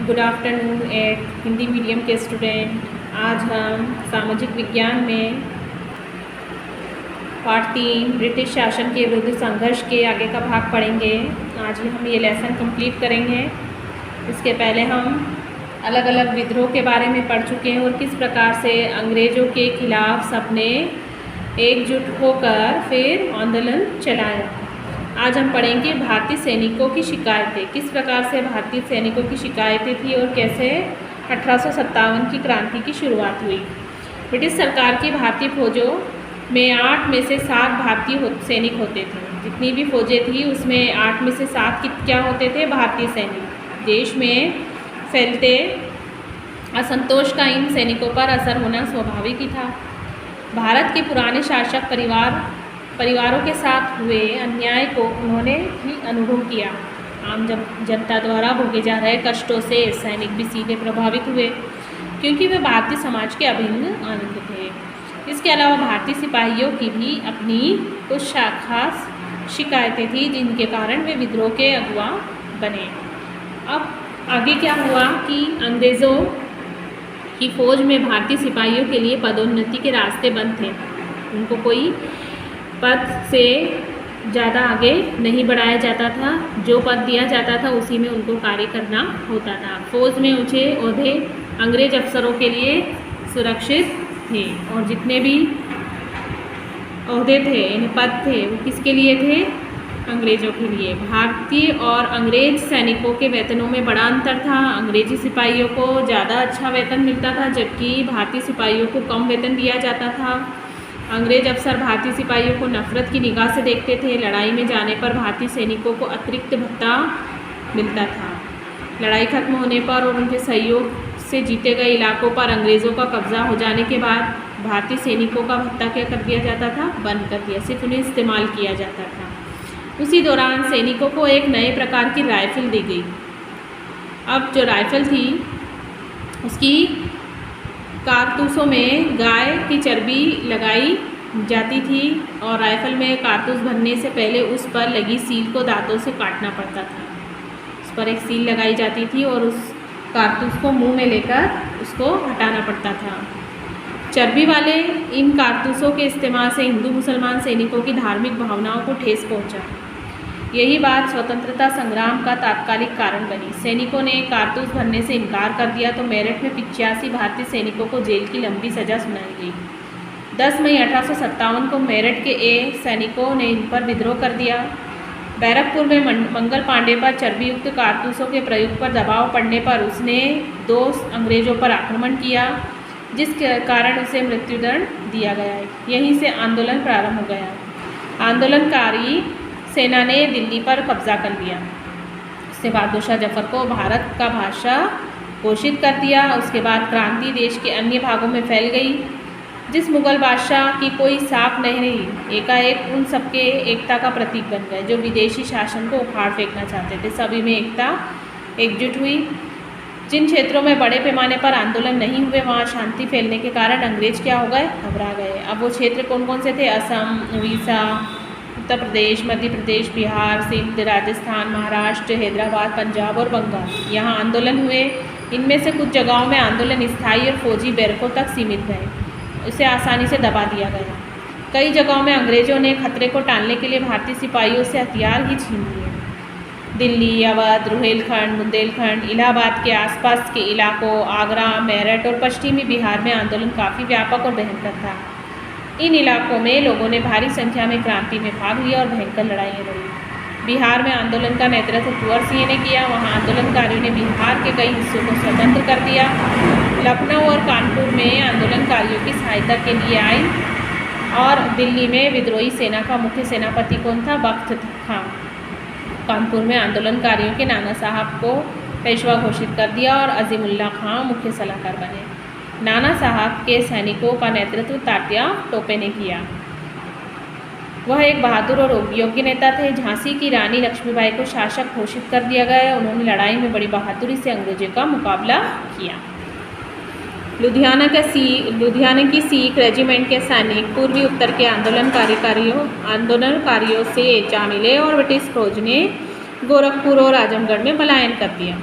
Good afternoon at Hindi medium के student. आज हम सामाजिक विज्ञान में पार्ट 3 ब्रिटिश शासन के विरुद्ध संघर्ष के आगे का भाग पढ़ेंगे। आज हम ये लेसन कंप्लीट करेंगे। इसके पहले हम अलग अलग विद्रोह के बारे में पढ़ चुके हैं और किस प्रकार से अंग्रेज़ों के खिलाफ सबने एकजुट होकर फिर आंदोलन चलाया। आज हम पढ़ेंगे भारतीय सैनिकों की शिकायतें, किस प्रकार से भारतीय सैनिकों की शिकायतें थी और कैसे 1857 की क्रांति की शुरुआत हुई। ब्रिटिश सरकार की भारतीय फौजों में 8 में से 7 भारतीय सैनिक होते थे। जितनी भी फौजें थी उसमें 8 में से 7 क्या होते थे? भारतीय सैनिक। देश में फैलते असंतोष का इन सैनिकों पर असर होना स्वाभाविक ही था। भारत के पुराने शासक परिवारों के साथ हुए अन्याय को उन्होंने भी अनुभव किया। आम जनता द्वारा भोगे जा रहे कष्टों से सैनिक भी सीधे प्रभावित हुए, क्योंकि वे भारतीय समाज के अभिन्न अंग थे। इसके अलावा भारतीय सिपाहियों की भी अपनी कुछ खास शिकायतें थी, जिनके कारण वे विद्रोह के अगुवा बने। अब आगे क्या हुआ कि अंग्रेज़ों की फ़ौज में भारतीय सिपाहियों के लिए पदोन्नति के रास्ते बंद थे। उनको कोई पद से ज़्यादा आगे नहीं बढ़ाया जाता था। जो पद दिया जाता था उसी में उनको कार्य करना होता था। फ़ौज में ऊँचे ओहदे अंग्रेज अफसरों के लिए सुरक्षित थे और जितने भी ओहदे थे, पद थे, वो किसके लिए थे? अंग्रेज़ों के लिए। भारतीय और अंग्रेज सैनिकों के वेतनों में बड़ा अंतर था। अंग्रेजी सिपाहियों को ज़्यादा अच्छा वेतन मिलता था, जबकि भारतीय सिपाहियों को कम वेतन दिया जाता था। अंग्रेज अफसर भारतीय सिपाहियों को नफरत की निगाह से देखते थे। लड़ाई में जाने पर भारतीय सैनिकों को अतिरिक्त भत्ता मिलता था। लड़ाई खत्म होने पर और उनके सहयोग से जीते गए इलाकों पर अंग्रेज़ों का कब्जा हो जाने के बाद भारतीय सैनिकों का भत्ता क्या कर दिया जाता था? बंद कर दिया। सिर्फ उन्हें इस्तेमाल किया जाता था। उसी दौरान सैनिकों को एक नए प्रकार की राइफ़ल दी गई। अब जो राइफ़ल थी उसकी कारतूसों में गाय की चर्बी लगाई जाती थी और राइफ़ल में कारतूस भरने से पहले उस पर लगी सील को दांतों से काटना पड़ता था। उस पर एक सील लगाई जाती थी और उस कारतूस को मुंह में लेकर उसको हटाना पड़ता था। चर्बी वाले इन कारतूसों के इस्तेमाल से हिंदू मुसलमान सैनिकों की धार्मिक भावनाओं को ठेस पहुंचा। यही बात स्वतंत्रता संग्राम का तात्कालिक कारण बनी। सैनिकों ने कारतूस भरने से इनकार कर दिया तो मेरठ में 85 भारतीय सैनिकों को जेल की लंबी सजा सुनाई गई। 10 मई 1857 को मेरठ के सैनिकों ने इन पर विद्रोह कर दिया। बैरकपुर में मंगल पांडे पर चर्बी युक्त कारतूसों के प्रयोग पर दबाव पड़ने पर उसने 2 अंग्रेज़ों पर आक्रमण किया, जिस कारण उसे मृत्युदंड दिया गया। यहीं से आंदोलन प्रारंभ हो गया। आंदोलनकारी सेना ने दिल्ली पर कब्जा कर लिया। उसके बाद बहादुर शाह जफर को भारत का बादशाह घोषित कर दिया। उसके बाद क्रांति देश के अन्य भागों में फैल गई। जिस मुगल बादशाह की कोई साख नहीं रही, एकाएक उन सबके एकता का प्रतीक बन गए जो विदेशी शासन को उखाड़ फेंकना चाहते थे। सभी में एकता एकजुट हुई। जिन क्षेत्रों में बड़े पैमाने पर आंदोलन नहीं हुए, वहाँ शांति फैलने के कारण अंग्रेज क्या हो गए? घबरा गए। अब वो क्षेत्र कौन कौन से थे? असम, उड़ीसा, उत्तर प्रदेश, मध्य प्रदेश, बिहार, सिंध, राजस्थान, महाराष्ट्र, हैदराबाद, पंजाब और बंगाल। यहाँ आंदोलन हुए। इनमें से कुछ जगहों में आंदोलन स्थायी और फौजी बैरकों तक सीमित रहे। इसे आसानी से दबा दिया गया। कई जगहों में अंग्रेज़ों ने खतरे को टालने के लिए भारतीय सिपाहियों से हथियार ही छीन लिए। दिल्ली, अवध, रुहेलखंड, बुंदेलखंड, इलाहाबाद के आसपास के इलाकों, आगरा, मेरठ और पश्चिमी बिहार में आंदोलन काफ़ी व्यापक और भयंकर था। इन इलाकों में लोगों ने भारी संख्या में क्रांति में भाग लिया और भयंकर लड़ाइयाँ लड़ी। बिहार में आंदोलन का नेतृत्व कुंवर सिंह ने किया। वहाँ आंदोलनकारियों ने बिहार के कई हिस्सों को स्वतंत्र कर दिया। लखनऊ और कानपुर में आंदोलनकारियों की सहायता के लिए आई और दिल्ली में विद्रोही सेना का मुख्य सेनापति कौन था? बख्त खां। कानपुर में आंदोलनकारियों के नाना साहब को पेशवा घोषित कर दिया और अजीमुल्ला खां मुख्य सलाहकार बने। नाना साहब के सैनिकों का नेतृत्व तात्या टोपे ने किया। वह एक बहादुर और योग्य नेता थे। झांसी की रानी लक्ष्मीबाई को शासक घोषित कर दिया गया। उन्होंने लड़ाई में बड़ी बहादुरी से अंग्रेजों का मुकाबला किया। लुधियाना की सिख रेजिमेंट के सैनिक पूर्वी उत्तर के आंदोलनकारियों से जा मिले और ब्रिटिश फौज ने गोरखपुर और आजमगढ़ में पलायन कर दिया।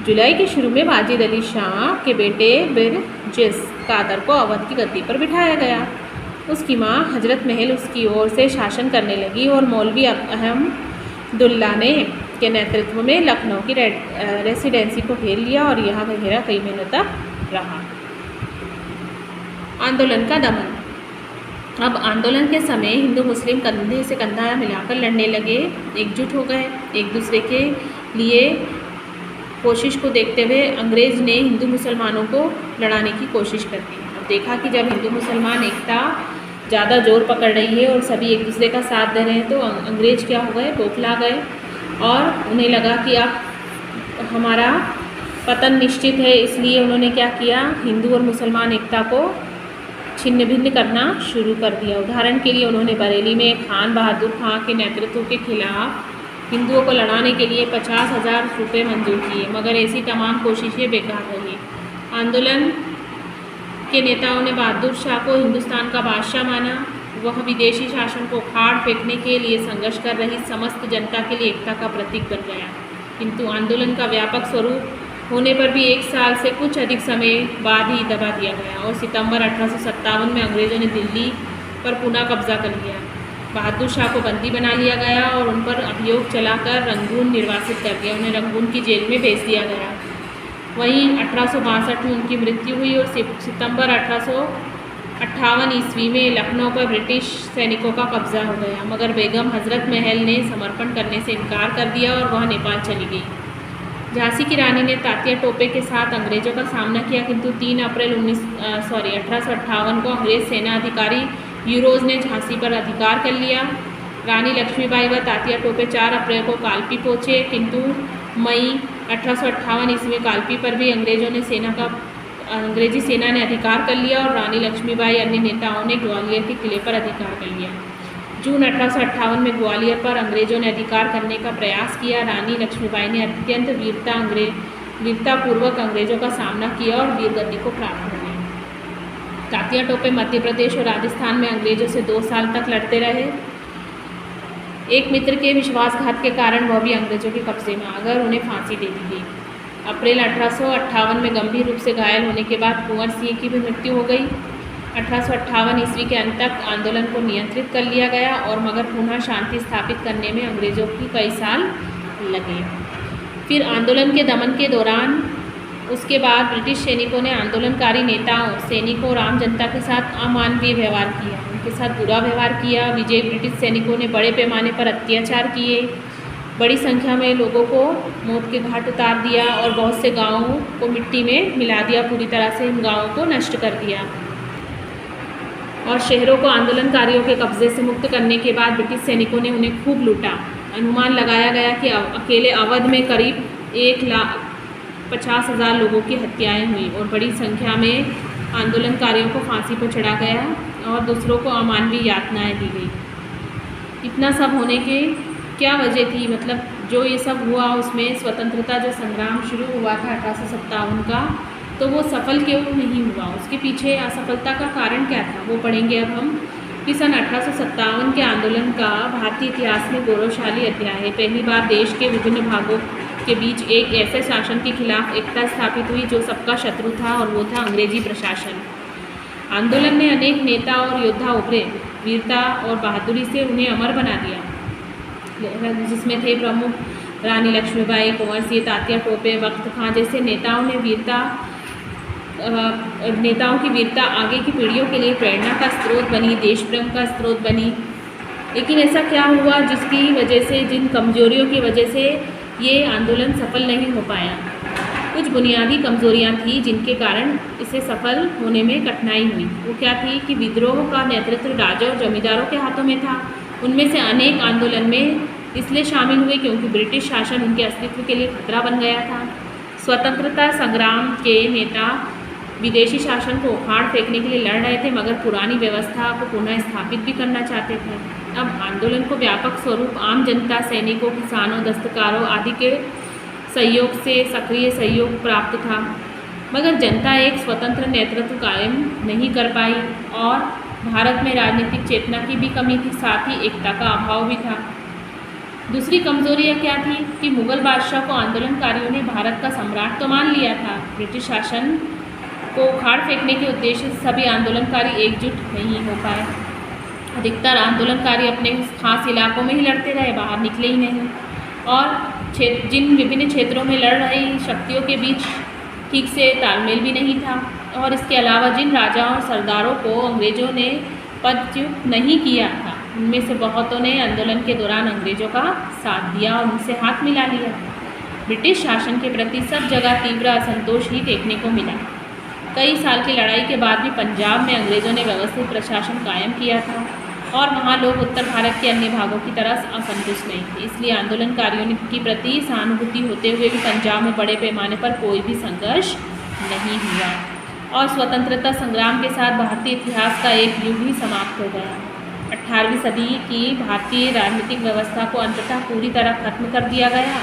जुलाई के शुरू में वाजिद अली शाह के बेटे बिरजिस कादर को अवध की गद्दी पर बिठाया गया। उसकी माँ हजरत महल उसकी ओर से शासन करने लगी और मौलवी अहमदुल्ला ने के नेतृत्व में लखनऊ की रेसिडेंसी को घेर लिया और यहाँ घेरा कई महीनों तक रहा। आंदोलन का दमन। अब आंदोलन के समय हिंदू मुस्लिम कंधे से कंधा मिलाकर लड़ने लगे, एकजुट हो गए। एक दूसरे के लिए कोशिश को देखते हुए अंग्रेज़ ने हिंदू मुसलमानों को लड़ाने की कोशिश कर दी। अब देखा कि जब हिंदू मुसलमान एकता ज़्यादा जोर पकड़ रही है और सभी एक दूसरे का साथ दे रहे हैं, तो अंग्रेज़ क्या हो गए, बौखला गए और उन्हें लगा कि अब हमारा पतन निश्चित है। इसलिए उन्होंने क्या किया, हिंदू और मुसलमान एकता को छिन्न भिन्न करना शुरू कर दिया। उदाहरण के लिए उन्होंने बरेली में खान बहादुर खां के नेतृत्व के खिलाफ हिंदुओं को लड़ाने के लिए 50,000 रुपये मंजूर किए, मगर ऐसी तमाम कोशिशें बेकार रही। आंदोलन के नेताओं ने बहादुर शाह को हिंदुस्तान का बादशाह माना। वह विदेशी शासन को उखाड़ फेंकने के लिए संघर्ष कर रही समस्त जनता के लिए एकता का प्रतीक बन गया। किंतु आंदोलन का व्यापक स्वरूप होने पर भी 1 साल से कुछ अधिक समय बाद ही दबा दिया गया और सितंबर 1857 में अंग्रेज़ों ने दिल्ली पर पुनः कब्जा कर लिया। बहादुर शाह को बंदी बना लिया गया और उन पर अभियोग चलाकर रंगून निर्वासित कर दिया। उन्हें रंगून की जेल में भेज दिया गया। वहीं 1862 में उनकी मृत्यु हुई और सितंबर 1858 ईस्वी में लखनऊ पर ब्रिटिश सैनिकों का कब्जा हो गया, मगर बेगम हजरत महल ने समर्पण करने से इनकार कर दिया और वह नेपाल चली गई। झांसी की रानी ने तात्या टोपे के साथ अंग्रेज़ों का सामना किया, किंतु 3 अप्रैल 1858 को अंग्रेज़ सेना अधिकारी यूरोज ने झांसी पर अधिकार कर लिया। रानी लक्ष्मीबाई व तात्या टोपे 4 अप्रैल को कालपी पहुँचे, किंतु मई 1858 ईस्वी में कालपी पर भी अंग्रेजी सेना ने अधिकार कर लिया और रानी लक्ष्मीबाई अन्य नेताओं ने ग्वालियर के किले पर अधिकार कर लिया। जून 1858 में ग्वालियर पर अंग्रेज़ों ने अधिकार करने का प्रयास किया। रानी लक्ष्मीबाई ने अत्यंत वीरतापूर्वक अंग्रेज़ों का सामना किया और वीरगति को प्राप्त हो गई। तात्या टोपे मध्य प्रदेश और राजस्थान में अंग्रेज़ों से 2 साल तक लड़ते रहे। एक मित्र के विश्वासघात के कारण वह भी अंग्रेज़ों के कब्जे में आ गए और उन्हें फांसी दे दी गई। अप्रैल 1858 में गंभीर रूप से घायल होने के बाद कुंवर सिंह की भी मृत्यु हो गई। 1858 ईस्वी के अंत तक आंदोलन को नियंत्रित कर लिया गया और मगर पुनः शांति स्थापित करने में अंग्रेज़ों की कई साल लगे। फिर आंदोलन के दमन के दौरान उसके बाद ब्रिटिश सैनिकों ने आंदोलनकारी नेताओं, सैनिकों और आम जनता के साथ अमानवीय व्यवहार किया, उनके साथ बुरा व्यवहार किया। विजयी ब्रिटिश सैनिकों ने बड़े पैमाने पर अत्याचार किए, बड़ी संख्या में लोगों को मौत के घाट उतार दिया और बहुत से गाँवों को मिट्टी में मिला दिया, पूरी तरह से इन गाँवों को नष्ट कर दिया। और शहरों को आंदोलनकारियों के कब्जे से मुक्त करने के बाद ब्रिटिश सैनिकों ने उन्हें खूब लूटा। अनुमान लगाया गया कि अकेले अवध में करीब 1,50,000 लोगों की हत्याएं हुई और बड़ी संख्या में आंदोलनकारियों को फांसी पर चढ़ा गया और दूसरों को अमानवीय यातनाएं दी गई। इतना सब होने के क्या वजह थी, मतलब जो ये सब हुआ उसमें स्वतंत्रता जो संग्राम शुरू हुआ था 1857 का, तो वो सफल क्यों नहीं हुआ, उसके पीछे असफलता का कारण क्या था, वो पढ़ेंगे अब हम। कि सन 1857 के आंदोलन का भारतीय इतिहास में गौरवशाली अध्याय है। पहली बार देश के विभिन्न भागों के बीच एक ऐसे शासन के खिलाफ एकता स्थापित हुई जो सबका शत्रु था, और वो था अंग्रेजी प्रशासन। आंदोलन ने अनेक नेता और योद्धा उभरे, वीरता और बहादुरी से उन्हें अमर बना दिया, जिसमें थे प्रमुख रानी लक्ष्मीबाई, कुंवर सिंह, तात्या टोपे, बख्त खां जैसे नेताओं की वीरता आगे की पीढ़ियों के लिए प्रेरणा का स्रोत बनी, देश प्रेम का स्रोत बनी। लेकिन ऐसा क्या हुआ जिसकी वजह से, जिन कमजोरियों की वजह से ये आंदोलन सफल नहीं हो पाया? कुछ बुनियादी कमजोरियां थी जिनके कारण इसे सफल होने में कठिनाई हुई। वो क्या थी कि विद्रोह का नेतृत्व राजा और जमींदारों के हाथों में था। उनमें से अनेक आंदोलन में इसलिए शामिल हुए क्योंकि ब्रिटिश शासन उनके अस्तित्व के लिए खतरा बन गया था। स्वतंत्रता संग्राम के नेता विदेशी शासन को उखाड़ फेंकने के लिए लड़ रहे थे, मगर पुरानी व्यवस्था को पुनः स्थापित भी करना चाहते थे। अब आंदोलन को व्यापक स्वरूप आम जनता, सैनिकों, किसानों, दस्तकारों आदि के सहयोग से सक्रिय सहयोग प्राप्त था, मगर जनता एक स्वतंत्र नेतृत्व कायम नहीं कर पाई और भारत में राजनीतिक चेतना की भी कमी थी, साथ ही एकता का अभाव भी था। दूसरी कमजोरियाँ क्या थी कि मुग़ल बादशाह को आंदोलनकारियों ने भारत का सम्राट तो मान लिया था। ब्रिटिश शासन को उखाड़ फेंकने के उद्देश्य से सभी आंदोलनकारी एकजुट नहीं हो पाए। अधिकतर आंदोलनकारी अपने खास इलाकों में ही लड़ते रहे, बाहर निकले ही नहीं। और जिन विभिन्न क्षेत्रों में लड़ रही शक्तियों के बीच ठीक से तालमेल भी नहीं था। और इसके अलावा जिन राजाओं और सरदारों को अंग्रेज़ों ने पदच्युत नहीं किया था, उनमें से बहुतों ने आंदोलन के दौरान अंग्रेज़ों का साथ दिया और उनसे हाथ मिला लिया। ब्रिटिश शासन के प्रति सब जगह तीव्र असंतोष ही देखने को मिला। कई साल की लड़ाई के बाद भी पंजाब में अंग्रेज़ों ने व्यवस्थित प्रशासन कायम किया था और वहाँ लोग उत्तर भारत के अन्य भागों की तरह असंतुष्ट नहीं थे। इसलिए आंदोलनकारियों की प्रति सहानुभूति होते हुए भी पंजाब में बड़े पैमाने पर कोई भी संघर्ष नहीं हुआ और स्वतंत्रता संग्राम के साथ भारतीय इतिहास का एक युग ही समाप्त हो गया। 18वीं सदी की भारतीय राजनीतिक व्यवस्था को अंततः पूरी तरह खत्म कर दिया गया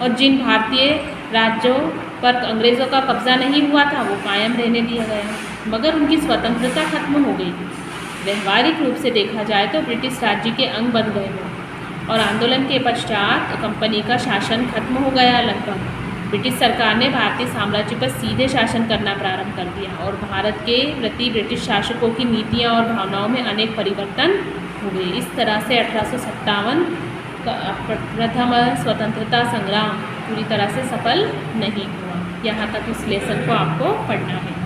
और जिन भारतीय राज्यों पर अंग्रेज़ों का कब्जा नहीं हुआ था वो कायम रहने दिया गया, मगर उनकी स्वतंत्रता खत्म हो गई। व्यवहारिक रूप से देखा जाए तो ब्रिटिश राज्य के अंग बन गए और आंदोलन के पश्चात कंपनी का शासन खत्म हो गया। लगभग ब्रिटिश सरकार ने भारतीय साम्राज्य पर सीधे शासन करना प्रारंभ कर दिया और भारत के प्रति ब्रिटिश शासकों की नीतियां और भावनाओं में अनेक परिवर्तन हो गए। इस तरह से 1857 का प्रथम स्वतंत्रता संग्राम पूरी तरह से सफल नहीं हुआ। यहाँ तक इस लेसन को आपको पढ़ना है।